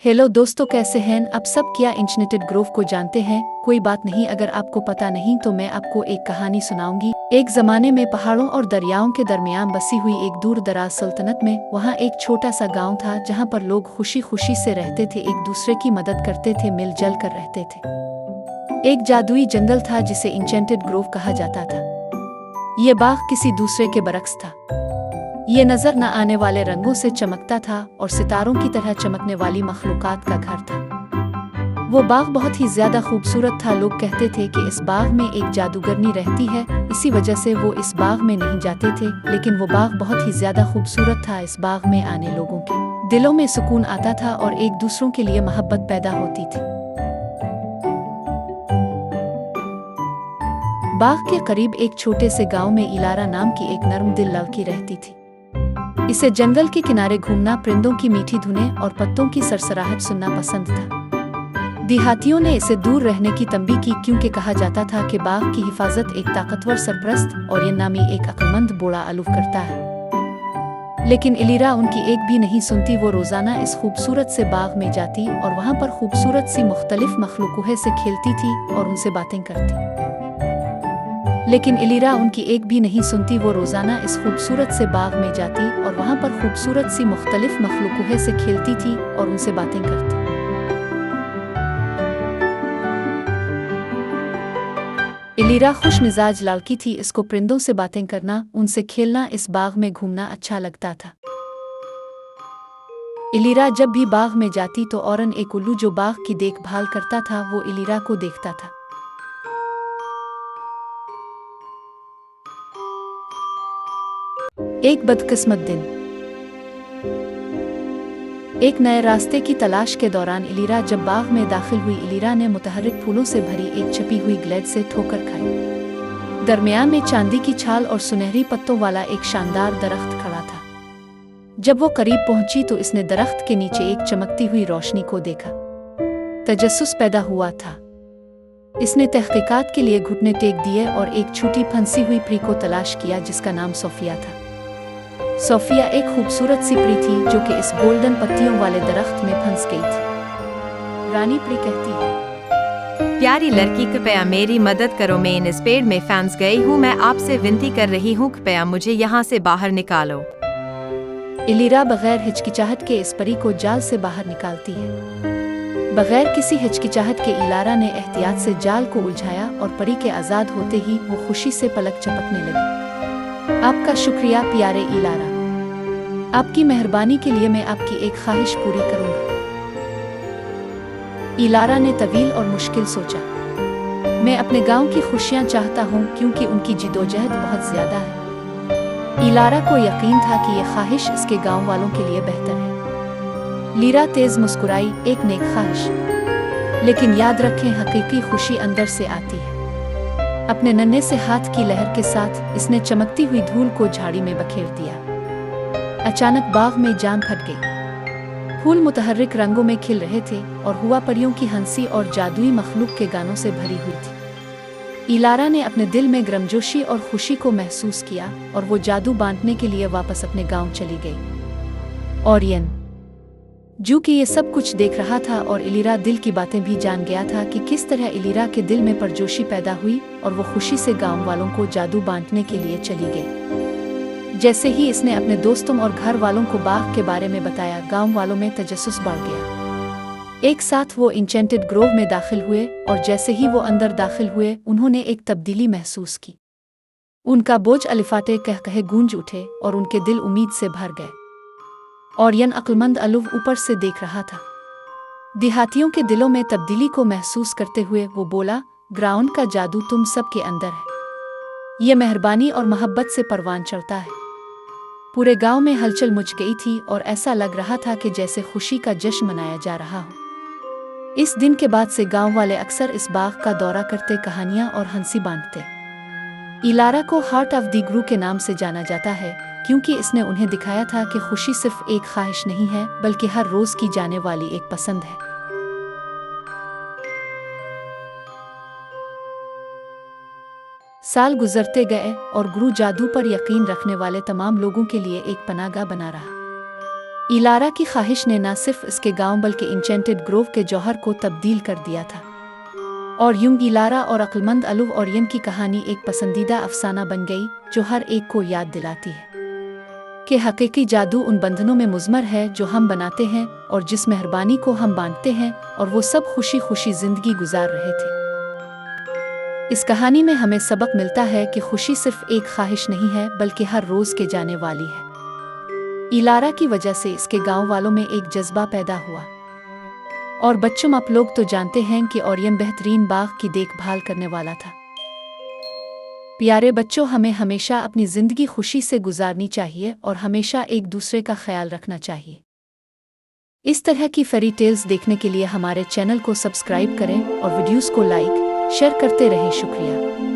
Hello दोस्तों, कैसे हैं आप सब? क्या इंचनेटेड ग्रोव को जानते हैं? कोई बात नहीं, अगर आपको पता नहीं तो मैं आपको एक कहानी सुनाऊंगी। एक जमाने में पहाड़ों और दरियाओं के दरमियान बसी हुई एक दूर दराज सल्तनत में वहाँ एक छोटा सा गांव था जहाँ पर लोग खुशी खुशी से रहते थे, एक दूसरे की मदद करते थे, मिलजुल कर रहते थे। एक जादुई जंगल था जिसे इंचेंटेड ग्रोव कहा जाता था। ये बाग किसी दूसरे के बरक्स था। ये नजर न आने वाले रंगों से चमकता था और सितारों की तरह चमकने वाली मखलूकात का घर था। वो बाग बहुत ही ज्यादा खूबसूरत था। लोग कहते थे कि इस बाग में एक जादूगरनी रहती है, इसी वजह से वो इस बाग में नहीं जाते थे। लेकिन वो बाग बहुत ही ज्यादा खूबसूरत था। इस बाग में आने लोगों के दिलों में सुकून आता था और एक दूसरों के लिए मोहब्बत पैदा होती थी। बाग के करीब एक छोटे से गांव में इलारा नाम की एक नर्म दिल लड़की रहती थी। इसे जंगल के किनारे घूमना, परिंदों की मीठी धुनें और पत्तों की सरसराहट सुनना पसंद था। देहातियों ने इसे दूर रहने की तंबी की क्योंकि कहा जाता था कि बाग की हिफाजत एक ताकतवर सरपरस्त और ये नामी एक अक्लमंद बूढ़ा अलूफ करता है। लेकिन इलीरा उनकी एक भी नहीं सुनती। वो रोजाना इस खूबसूरत से बाग में जाती और वहाँ पर खूबसूरत सी मुख्तलिफ मखलूकों से खेलती थी और उनसे बातें करती। लेकिन इलीरा उनकी एक भी नहीं सुनती। वो रोजाना इस खूबसूरत से बाग में जाती और वहाँ पर खूबसूरत सी मुख्तलिफ मखलूकों से खेलती थी और उनसे बातें करती। इलीरा खुश मिजाज लड़की थी। इसको परिंदों से बातें करना, उनसे खेलना, इस बाग में घूमना अच्छा लगता था। इलीरा जब भी बाग में जाती तो औरन एक उल्लू जो बाग की देखभाल करता था वो इलीरा को देखता था। एक बदकिस्मत दिन, एक नए रास्ते की तलाश के दौरान इलीरा जब बाग में दाखिल हुई, इलीरा ने मुतहर्रिक फूलों से भरी एक छपी हुई ग्लेड से ठोकर खाई। दरमियान में चांदी की छाल और सुनहरी पत्तों वाला एक शानदार दरख्त खड़ा था। जब वो करीब पहुंची तो इसने दरख्त के नीचे एक चमकती हुई रोशनी को देखा। तजस्सुस पैदा हुआ था। इसने तहकीकात के लिए घुटने टेक दिए और एक छोटी फंसी हुई प्री को तलाश किया जिसका नाम सोफिया था। सोफिया एक खूबसूरत सी प्री थी जो कि इस गोल्डन पत्तियों वाले दरख्त में फंस गई थी। रानी प्री कहती है, प्यारी लड़की, कृपया मेरी मदद करो, मैं इस पेड़ में फंस गई हूँ, मैं आपसे विनती कर रही हूँ, कृपया मुझे यहाँ से बाहर निकालो। इलीरा बगैर हिचकिचाहट के इस परी को जाल से बाहर निकालती है। बगैर किसी हिचकिचाहट के इलारा ने एहतियात से जाल को उलझाया और परी के आज़ाद होते ही वो खुशी से पलक झपकने लगी। आपका शुक्रिया प्यारे इलारा, आपकी मेहरबानी के लिए मैं आपकी एक ख्वाहिश पूरी करूंगा। इलारा ने तवील और मुश्किल सोचा। मैं अपने गांव की खुशियां चाहता हूं क्योंकि उनकी जिदोजहद बहुत ज्यादा है। इलारा को यकीन था कि यह ख्वाहिश इसके गांव वालों के लिए बेहतर है। लीरा तेज मुस्कुराई, एक नेक ख्वाहिश, लेकिन याद रखें हकीकी खुशी अंदर से आती है। अपने नन्हे से हाथ की लहर के साथ इसने चमकती हुई धूल को झाड़ी में बखेर दिया। अचानक बाग में जान फट गई। फूल मुतहर्रिक रंगों में खिल रहे थे और हुआ परियों की हंसी और जादुई मखलूक के गानों से भरी हुई थी। इलारा ने अपने दिल में गर्मजोशी और खुशी को महसूस किया और वो जादू बांटने के लिए वापस अपने गांव चली गई। ओरियन जो कि ये सब कुछ देख रहा था और इलीरा दिल की बातें भी जान गया था कि किस तरह इलीरा के दिल में परजोशी पैदा हुई और वो खुशी से गांव वालों को जादू बांटने के लिए चली गई। जैसे ही इसने अपने दोस्तों और घर वालों को बाग के बारे में बताया, गांव वालों में तजस्सुस बढ़ गया। एक साथ वो इंचेंटेड ग्रोव में दाखिल हुए और जैसे ही वो अंदर दाखिल हुए उन्होंने एक तब्दीली महसूस की। उनका बोझ अलिफाटे कह कहे गूंज उठे और उनके दिल उम्मीद से भर गए। ओरियन अक्लमंद अलूफ ऊपर से देख रहा था। देहातियों के दिलों में तब्दीली को महसूस करते हुए वो बोला, ग्राउंड का जादू तुम सब के अंदर है। ये मेहरबानी और मोहब्बत से परवान चढ़ता है। पूरे गांव में हलचल मच गई थी और ऐसा लग रहा था कि जैसे खुशी का जश्न मनाया जा रहा हो। इस दिन के बाद से गांव वाले अक्सर इस बाग का दौरा करते, कहानियां और हंसी बांटते। इलारा को हार्ट ऑफ द ग्रू के नाम से जाना जाता है क्योंकि इसने उन्हें दिखाया था कि खुशी सिर्फ एक ख्वाहिश नहीं है बल्कि हर रोज की जाने वाली एक पसंद है। साल गुजरते गए और गुरु जादू पर यकीन रखने वाले तमाम लोगों के लिए एक पनाहगाह बना रहा। इलारा की ख्वाहिश ने न सिर्फ इसके गांव बल्कि इंचेंटेड ग्रोव के जौहर को तब्दील कर दिया था। और यूं इलारा और अक्लमंद अलूह ओरियन की कहानी एक पसंदीदा अफसाना बन गई जो हर एक को याद दिलाती है कि हकीकी जादू उन बंधनों में मुज़मर है जो हम बनाते हैं और जिस मेहरबानी को हम बांटते हैं, और वो सब खुशी खुशी जिंदगी गुजार रहे थे। इस कहानी में हमें सबक मिलता है कि खुशी सिर्फ एक ख्वाहिश नहीं है बल्कि हर रोज़ के जाने वाली है। इलारा की वजह से इसके गांव वालों में एक जज्बा पैदा हुआ। और बच्चों, आप लोग तो जानते हैं कि ओरियन बेहतरीन बाग की देखभाल करने वाला था। प्यारे बच्चों, हमें हमेशा अपनी ज़िंदगी खुशी से गुजारनी चाहिए और हमेशा एक दूसरे का ख्याल रखना चाहिए। इस तरह की फेरी टेल्स देखने के लिए हमारे चैनल को सब्सक्राइब करें और वीडियोस को लाइक शेयर करते रहें। शुक्रिया।